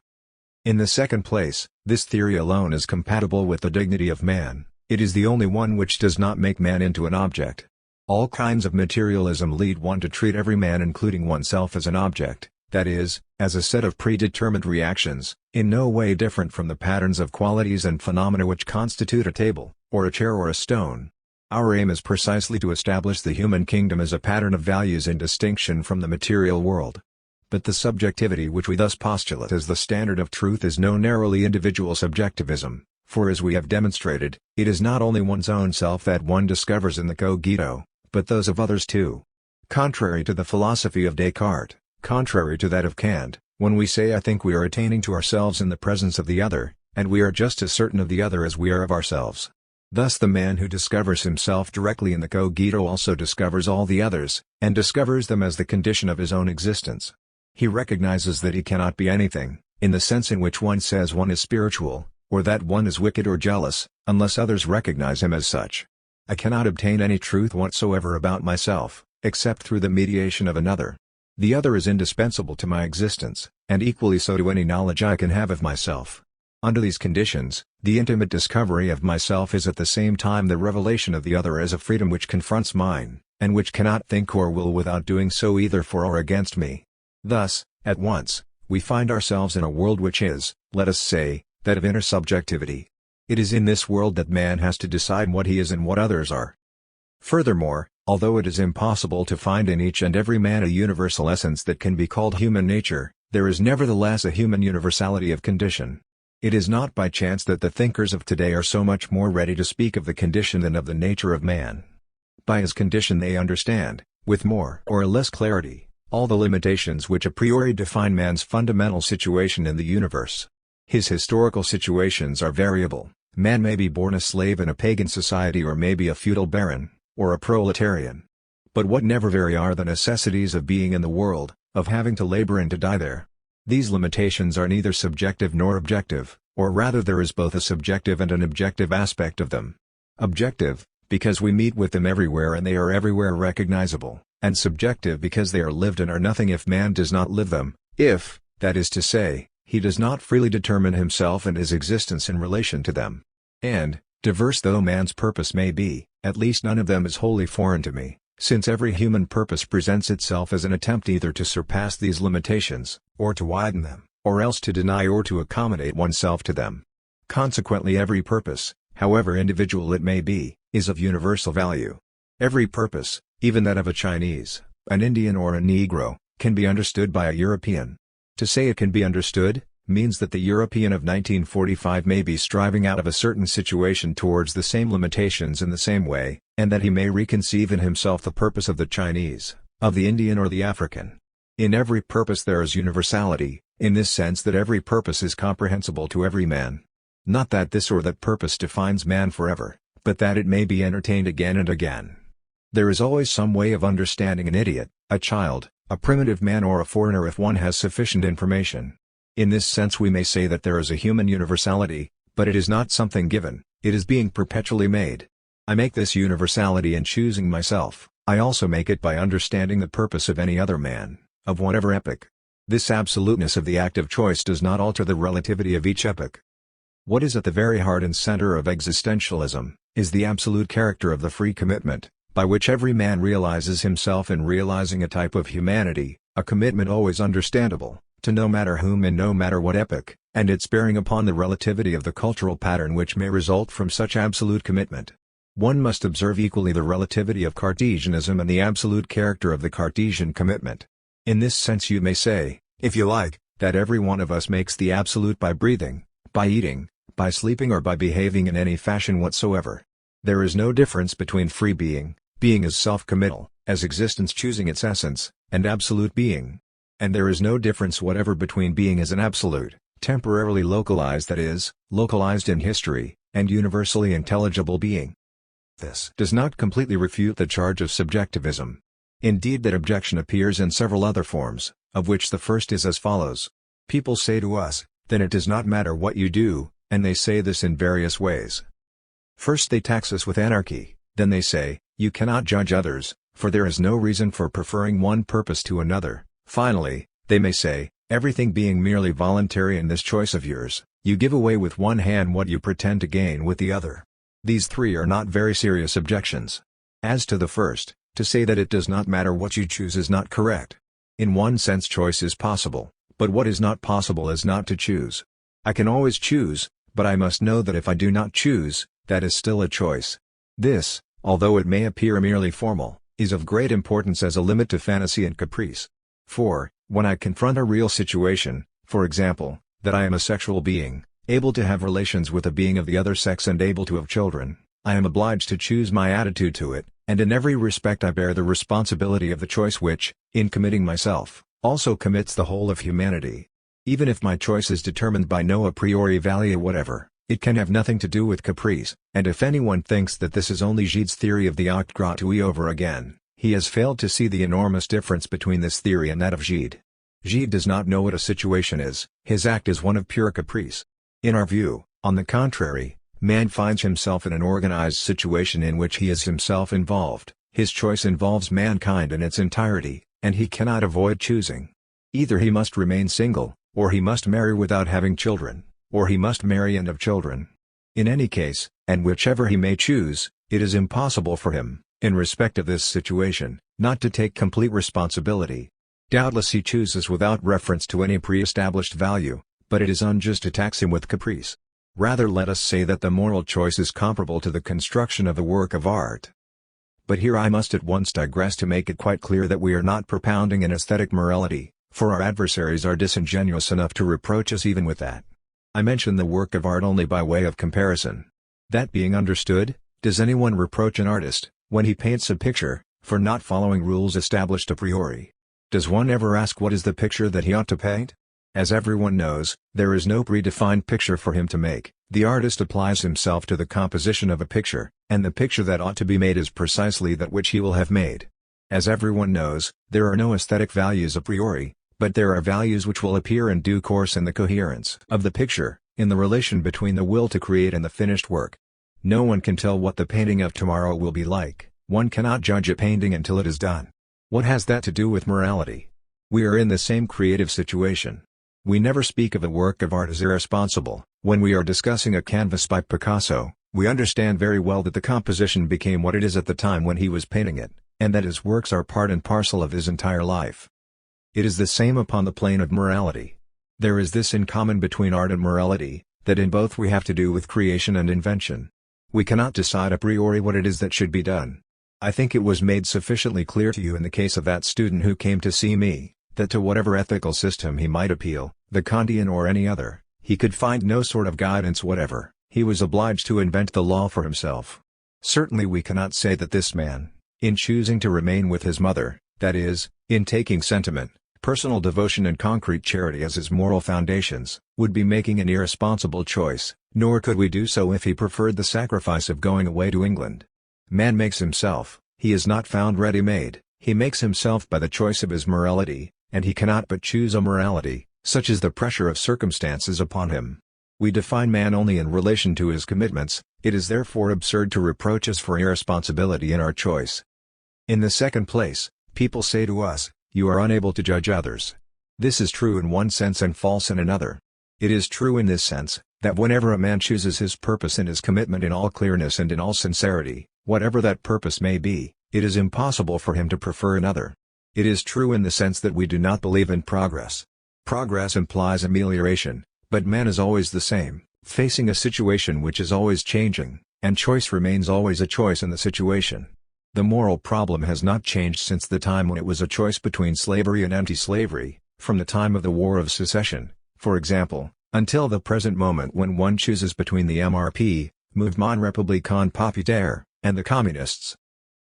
In the second place, this theory alone is compatible with the dignity of man. It is the only one which does not make man into an object. All kinds of materialism lead one to treat every man including oneself as an object, that is, as a set of predetermined reactions, in no way different from the patterns of qualities and phenomena which constitute a table, or a chair or a stone. Our aim is precisely to establish the human kingdom as a pattern of values in distinction from the material world. But the subjectivity which we thus postulate as the standard of truth is no narrowly individual subjectivism, for as we have demonstrated, it is not only one's own self that one discovers in the cogito, but those of others too. Contrary to the philosophy of Descartes, contrary to that of Kant, when we say I think we are attaining to ourselves in the presence of the other, and we are just as certain of the other as we are of ourselves. Thus the man who discovers himself directly in the cogito also discovers all the others, and discovers them as the condition of his own existence. He recognizes that he cannot be anything, in the sense in which one says one is spiritual, or that one is wicked or jealous, unless others recognize him as such. I cannot obtain any truth whatsoever about myself, except through the mediation of another. The other is indispensable to my existence, and equally so to any knowledge I can have of myself. Under these conditions, the intimate discovery of myself is at the same time the revelation of the other as a freedom which confronts mine, and which cannot think or will without doing so either for or against me. Thus, at once, we find ourselves in a world which is, let us say, that of inner subjectivity. It is in this world that man has to decide what he is and what others are. Furthermore, although it is impossible to find in each and every man a universal essence that can be called human nature, there is nevertheless a human universality of condition. It is not by chance that the thinkers of today are so much more ready to speak of the condition than of the nature of man. By his condition they understand, with more or less clarity, all the limitations which a priori define man's fundamental situation in the universe. His historical situations are variable. Man may be born a slave in a pagan society or may be a feudal baron, or a proletarian. But what never vary are the necessities of being in the world, of having to labor and to die there. These limitations are neither subjective nor objective, or rather there is both a subjective and an objective aspect of them. Objective, because we meet with them everywhere and they are everywhere recognizable, and subjective because they are lived and are nothing if man does not live them, if, that is to say, he does not freely determine himself and his existence in relation to them. And, diverse though man's purpose may be, at least none of them is wholly foreign to me, since every human purpose presents itself as an attempt either to surpass these limitations, or to widen them, or else to deny or to accommodate oneself to them. Consequently every purpose, however individual it may be, is of universal value. Every purpose, even that of a Chinese, an Indian or a Negro, can be understood by a European. To say it can be understood, means that the European of 1945 may be striving out of a certain situation towards the same limitations in the same way, and that he may reconceive in himself the purpose of the Chinese, of the Indian or the African. In every purpose there is universality, in this sense that every purpose is comprehensible to every man. Not that this or that purpose defines man forever, but that it may be entertained again and again. There is always some way of understanding an idiot, a child, a primitive man or a foreigner if one has sufficient information. In this sense we may say that there is a human universality, but it is not something given, it is being perpetually made. I make this universality in choosing myself, I also make it by understanding the purpose of any other man, of whatever epoch. This absoluteness of the act of choice does not alter the relativity of each epoch. What is at the very heart and center of existentialism, is the absolute character of the free commitment, by which every man realizes himself in realizing a type of humanity, a commitment always understandable, to no matter whom and no matter what epoch, and its bearing upon the relativity of the cultural pattern which may result from such absolute commitment. One must observe equally the relativity of Cartesianism and the absolute character of the Cartesian commitment. In this sense you may say, if you like, that every one of us makes the absolute by breathing, by eating, by sleeping or by behaving in any fashion whatsoever. There is no difference between free being as self-committal, as existence choosing its essence, and absolute being. And there is no difference whatever between being as an absolute, temporarily localized, that is, localized in history, and universally intelligible being. This does not completely refute the charge of subjectivism. Indeed, that objection appears in several other forms, of which the first is as follows. People say to us, then it does not matter what you do, and they say this in various ways. First they tax us with anarchy, then they say, you cannot judge others, for there is no reason for preferring one purpose to another. Finally, they may say, everything being merely voluntary in this choice of yours, you give away with one hand what you pretend to gain with the other. These three are not very serious objections. As to the first, to say that it does not matter what you choose is not correct. In one sense choice is possible, but what is not possible is not to choose. I can always choose, but I must know that if I do not choose, that is still a choice. This, although it may appear merely formal, is of great importance as a limit to fantasy and caprice. For, when I confront a real situation, for example, that I am a sexual being, able to have relations with a being of the other sex and able to have children, I am obliged to choose my attitude to it, and in every respect I bear the responsibility of the choice which, in committing myself, also commits the whole of humanity. Even if my choice is determined by no a priori value whatever, it can have nothing to do with caprice, and if anyone thinks that this is only Gide's theory of the acte gratuit over again, he has failed to see the enormous difference between this theory and that of Gide. Gide does not know what a situation is, his act is one of pure caprice. In our view, on the contrary, man finds himself in an organized situation in which he is himself involved, his choice involves mankind in its entirety, and he cannot avoid choosing. Either he must remain single, or he must marry without having children, or he must marry and have children. In any case, and whichever he may choose, it is impossible for him, in respect of this situation, not to take complete responsibility. Doubtless he chooses without reference to any pre-established value, but it is unjust to tax him with caprice. Rather let us say that the moral choice is comparable to the construction of a work of art. But here I must at once digress to make it quite clear that we are not propounding an aesthetic morality, for our adversaries are disingenuous enough to reproach us even with that. I mention the work of art only by way of comparison. That being understood, does anyone reproach an artist, when he paints a picture, for not following rules established a priori? Does one ever ask what is the picture that he ought to paint? As everyone knows, there is no predefined picture for him to make. The artist applies himself to the composition of a picture, and the picture that ought to be made is precisely that which he will have made. As everyone knows, there are no aesthetic values a priori, but there are values which will appear in due course in the coherence of the picture, in the relation between the will to create and the finished work. No one can tell what the painting of tomorrow will be like. One cannot judge a painting until it is done. What has that to do with morality? We are in the same creative situation. We never speak of a work of art as irresponsible. When we are discussing a canvas by Picasso, we understand very well that the composition became what it is at the time when he was painting it, and that his works are part and parcel of his entire life. It is the same upon the plane of morality. There is this in common between art and morality, that in both we have to do with creation and invention. We cannot decide a priori what it is that should be done. I think it was made sufficiently clear to you in the case of that student who came to see me, that to whatever ethical system he might appeal, the Kantian or any other, he could find no sort of guidance whatever. He was obliged to invent the law for himself. Certainly we cannot say that this man, in choosing to remain with his mother, that is, in taking sentiment, personal devotion and concrete charity as his moral foundations, would be making an irresponsible choice, nor could we do so if he preferred the sacrifice of going away to England. Man makes himself, he is not found ready-made, he makes himself by the choice of his morality, and he cannot but choose a morality, such is the pressure of circumstances upon him. We define man only in relation to his commitments, it is therefore absurd to reproach us for irresponsibility in our choice. In the second place, people say to us, you are unable to judge others. This is true in one sense and false in another. It is true in this sense, that whenever a man chooses his purpose and his commitment in all clearness and in all sincerity, whatever that purpose may be, it is impossible for him to prefer another. It is true in the sense that we do not believe in progress. Progress implies amelioration, but man is always the same, facing a situation which is always changing, and choice remains always a choice in the situation. The moral problem has not changed since the time when it was a choice between slavery and anti-slavery, from the time of the War of Secession, for example, until the present moment when one chooses between the MRP, Mouvement Républicain Populaire, and the Communists.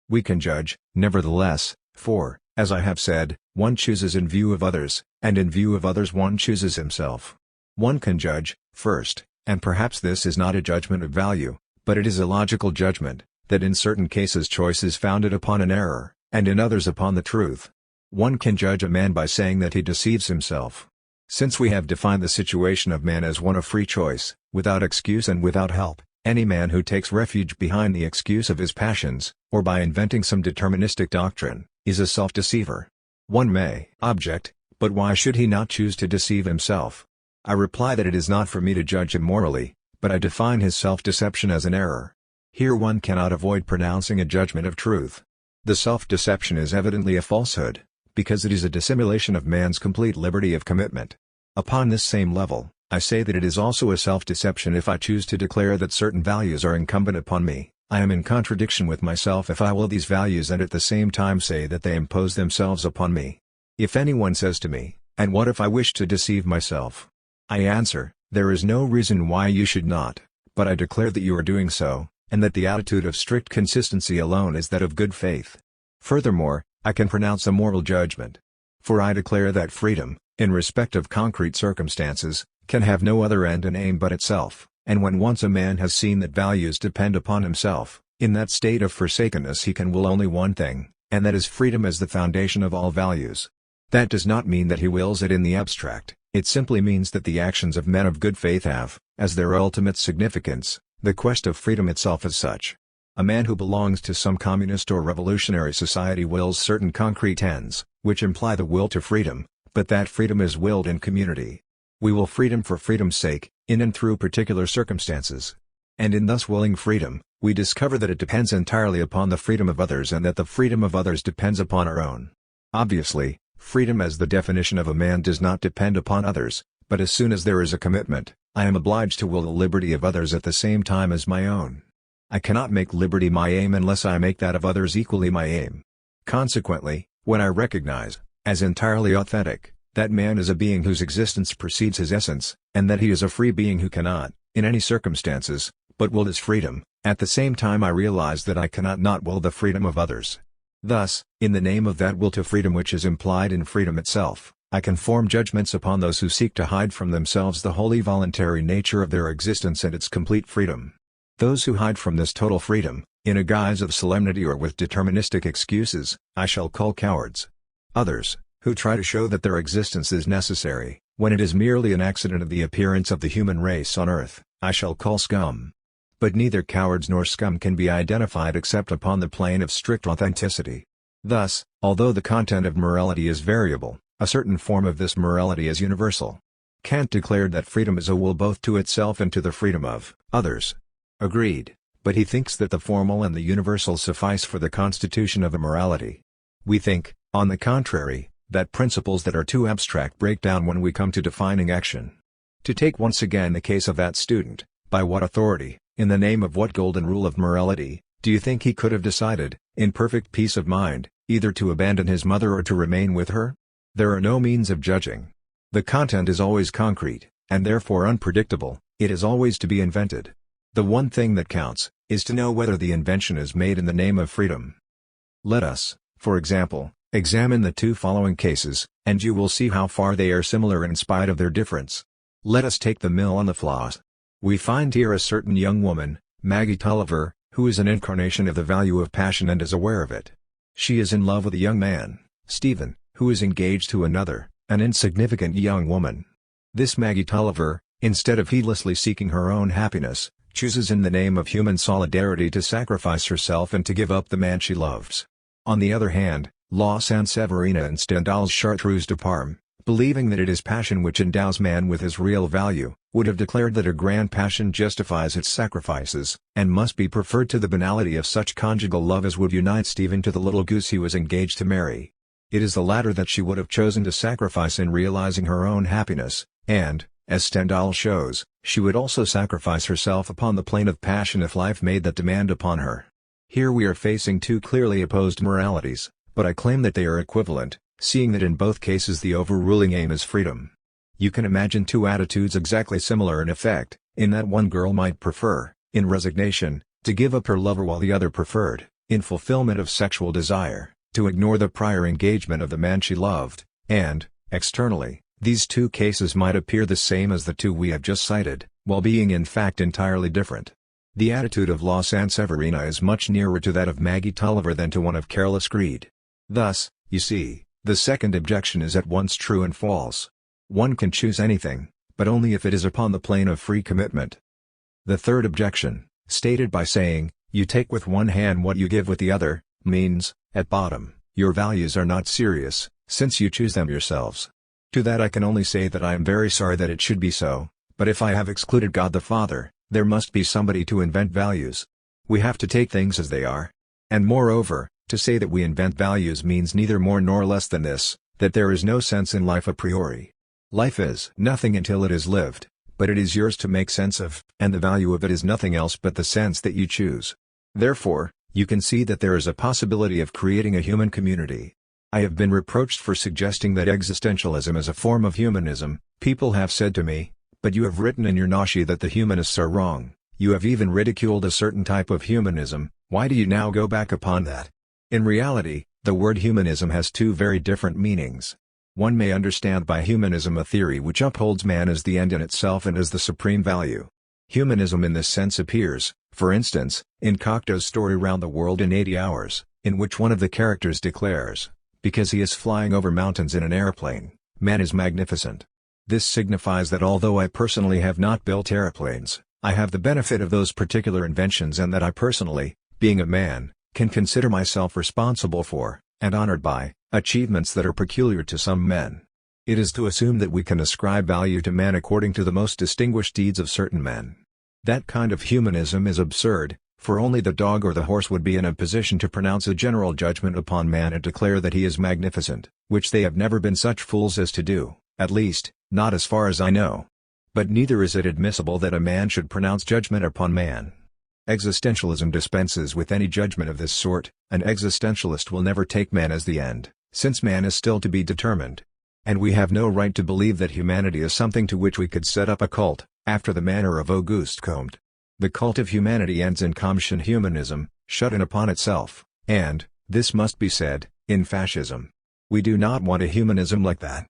We can judge, nevertheless, for, as I have said, one chooses in view of others, and in view of others one chooses himself. One can judge, first, and perhaps this is not a judgment of value, but it is a logical judgment, that in certain cases choice is founded upon an error, and in others upon the truth. One can judge a man by saying that he deceives himself. Since we have defined the situation of man as one of free choice, without excuse and without help, any man who takes refuge behind the excuse of his passions, or by inventing some deterministic doctrine, is a self-deceiver. One may object, but why should he not choose to deceive himself? I reply that it is not for me to judge him morally, but I define his self-deception as an error. Here one cannot avoid pronouncing a judgment of truth. The self-deception is evidently a falsehood, because it is a dissimulation of man's complete liberty of commitment. Upon this same level, I say that it is also a self-deception if I choose to declare that certain values are incumbent upon me. I am in contradiction with myself if I will these values and at the same time say that they impose themselves upon me. If anyone says to me, "And what if I wish to deceive myself?" I answer, there is no reason why you should not, but I declare that you are doing so, and that the attitude of strict consistency alone is that of good faith. Furthermore, I can pronounce a moral judgment. For I declare that freedom, in respect of concrete circumstances, can have no other end and aim but itself, and when once a man has seen that values depend upon himself, in that state of forsakenness he can will only one thing, and that is freedom as the foundation of all values. That does not mean that he wills it in the abstract, it simply means that the actions of men of good faith have, as their ultimate significance, the quest of freedom itself as such. A man who belongs to some communist or revolutionary society wills certain concrete ends, which imply the will to freedom, but that freedom is willed in community. We will freedom for freedom's sake, in and through particular circumstances. And in thus willing freedom, we discover that it depends entirely upon the freedom of others and that the freedom of others depends upon our own. Obviously, freedom as the definition of a man does not depend upon others, but as soon as there is a commitment, I am obliged to will the liberty of others at the same time as my own. I cannot make liberty my aim unless I make that of others equally my aim. Consequently, when I recognize, as entirely authentic, that man is a being whose existence precedes his essence, and that he is a free being who cannot, in any circumstances, but will his freedom, at the same time I realize that I cannot not will the freedom of others. Thus, in the name of that will to freedom which is implied in freedom itself, I can form judgments upon those who seek to hide from themselves the wholly voluntary nature of their existence and its complete freedom. Those who hide from this total freedom, in a guise of solemnity or with deterministic excuses, I shall call cowards. Others, who try to show that their existence is necessary, when it is merely an accident of the appearance of the human race on earth, I shall call scum. But neither cowards nor scum can be identified except upon the plane of strict authenticity. Thus, although the content of morality is variable, a certain form of this morality is universal. Kant declared that freedom is a will both to itself and to the freedom of others. Agreed, but he thinks that the formal and the universal suffice for the constitution of a morality. We think, on the contrary, that principles that are too abstract break down when we come to defining action. To take once again the case of that student, by what authority, in the name of what golden rule of morality, do you think he could have decided, in perfect peace of mind, either to abandon his mother or to remain with her? There are no means of judging. The content is always concrete, and therefore unpredictable, it is always to be invented. The one thing that counts, is to know whether the invention is made in the name of freedom. Let us, for example, examine the two following cases, and you will see how far they are similar in spite of their difference. Let us take the mill on the Floss. We find here a certain young woman, Maggie Tulliver, who is an incarnation of the value of passion and is aware of it. She is in love with a young man, Stephen, who is engaged to another, an insignificant young woman. This Maggie Tulliver, instead of heedlessly seeking her own happiness, chooses in the name of human solidarity to sacrifice herself and to give up the man she loves. On the other hand, La Saint-Severina and Stendhal's Chartreuse de Parme, believing that it is passion which endows man with his real value, would have declared that a grand passion justifies its sacrifices, and must be preferred to the banality of such conjugal love as would unite Stephen to the little goose he was engaged to marry. It is the latter that she would have chosen to sacrifice in realizing her own happiness, and, as Stendhal shows, she would also sacrifice herself upon the plane of passion if life made that demand upon her. Here we are facing two clearly opposed moralities, but I claim that they are equivalent, seeing that in both cases the overruling aim is freedom. You can imagine two attitudes exactly similar in effect, in that one girl might prefer, in resignation, to give up her lover while the other preferred, in fulfillment of sexual desire, to ignore the prior engagement of the man she loved, and, externally, these two cases might appear the same as the two we have just cited, while being in fact entirely different. The attitude of La Sanseverina is much nearer to that of Maggie Tulliver than to one of careless greed. Thus, you see, the second objection is at once true and false. One can choose anything, but only if it is upon the plane of free commitment. The third objection, stated by saying, "You take with one hand what you give with the other," means, at bottom, your values are not serious, since you choose them yourselves. To that I can only say that I am very sorry that it should be so, but if I have excluded God the Father, there must be somebody to invent values. We have to take things as they are. And moreover, to say that we invent values means neither more nor less than this, that there is no sense in life a priori. Life is nothing until it is lived, but it is yours to make sense of, and the value of it is nothing else but the sense that you choose. Therefore, you can see that there is a possibility of creating a human community. I have been reproached for suggesting that existentialism is a form of humanism. People have said to me, "But you have written in your Nashi that the humanists are wrong. You have even ridiculed a certain type of humanism, why do you now go back upon that?" In reality, the word humanism has two very different meanings. One may understand by humanism a theory which upholds man as the end in itself and as the supreme value. Humanism in this sense appears, for instance, in Cocteau's story Round the World in 80 Hours, in which one of the characters declares, because he is flying over mountains in an airplane, man is magnificent. This signifies that although I personally have not built airplanes, I have the benefit of those particular inventions and that I personally, being a man, can consider myself responsible for, and honored by, achievements that are peculiar to some men. It is to assume that we can ascribe value to man according to the most distinguished deeds of certain men. That kind of humanism is absurd, for only the dog or the horse would be in a position to pronounce a general judgment upon man and declare that he is magnificent, which they have never been such fools as to do, at least, not as far as I know. But neither is it admissible that a man should pronounce judgment upon man. Existentialism dispenses with any judgment of this sort. An existentialist will never take man as the end, since man is still to be determined. And we have no right to believe that humanity is something to which we could set up a cult, after the manner of Auguste Comte. The cult of humanity ends in Comtean humanism, shut in upon itself, and, this must be said, in fascism. We do not want a humanism like that.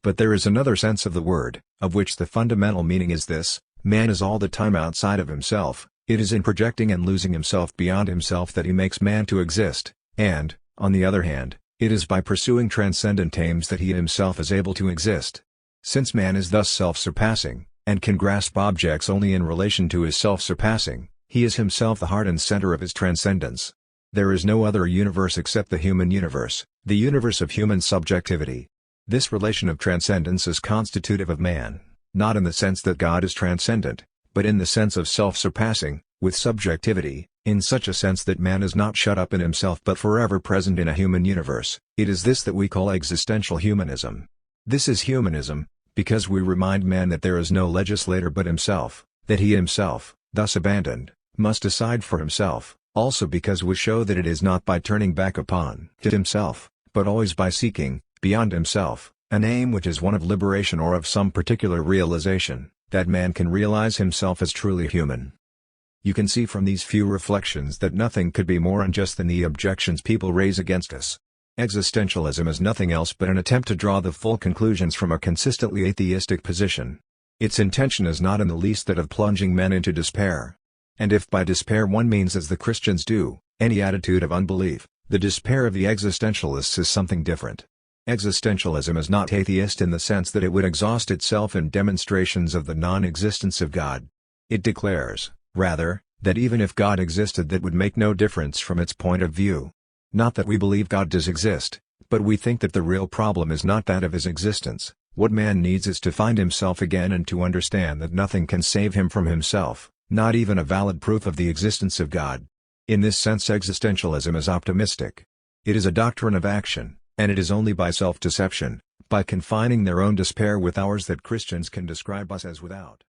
But there is another sense of the word, of which the fundamental meaning is this: man is all the time outside of himself. It is in projecting and losing himself beyond himself that he makes man to exist, and, on the other hand, it is by pursuing transcendent aims that he himself is able to exist. Since man is thus self-surpassing, and can grasp objects only in relation to his self-surpassing, he is himself the heart and center of his transcendence. There is no other universe except the human universe, the universe of human subjectivity. This relation of transcendence is constitutive of man, not in the sense that God is transcendent, but in the sense of self-surpassing, with subjectivity, in such a sense that man is not shut up in himself but forever present in a human universe. It is this that we call existential humanism. This is humanism, because we remind man that there is no legislator but himself, that he himself, thus abandoned, must decide for himself, also because we show that it is not by turning back upon himself, but always by seeking, beyond himself, an aim which is one of liberation or of some particular realization, that man can realize himself as truly human. You can see from these few reflections that nothing could be more unjust than the objections people raise against us. Existentialism is nothing else but an attempt to draw the full conclusions from a consistently atheistic position. Its intention is not in the least that of plunging men into despair. And if by despair one means, as the Christians do, any attitude of unbelief, the despair of the existentialists is something different. Existentialism is not atheist in the sense that it would exhaust itself in demonstrations of the non-existence of God. It declares, rather, that even if God existed, that would make no difference from its point of view. Not that we believe God does exist, but we think that the real problem is not that of his existence. What man needs is to find himself again and to understand that nothing can save him from himself, not even a valid proof of the existence of God. In this sense existentialism is optimistic. It is a doctrine of action, And it is only by self-deception, by confining their own despair with ours that Christians can describe us as without.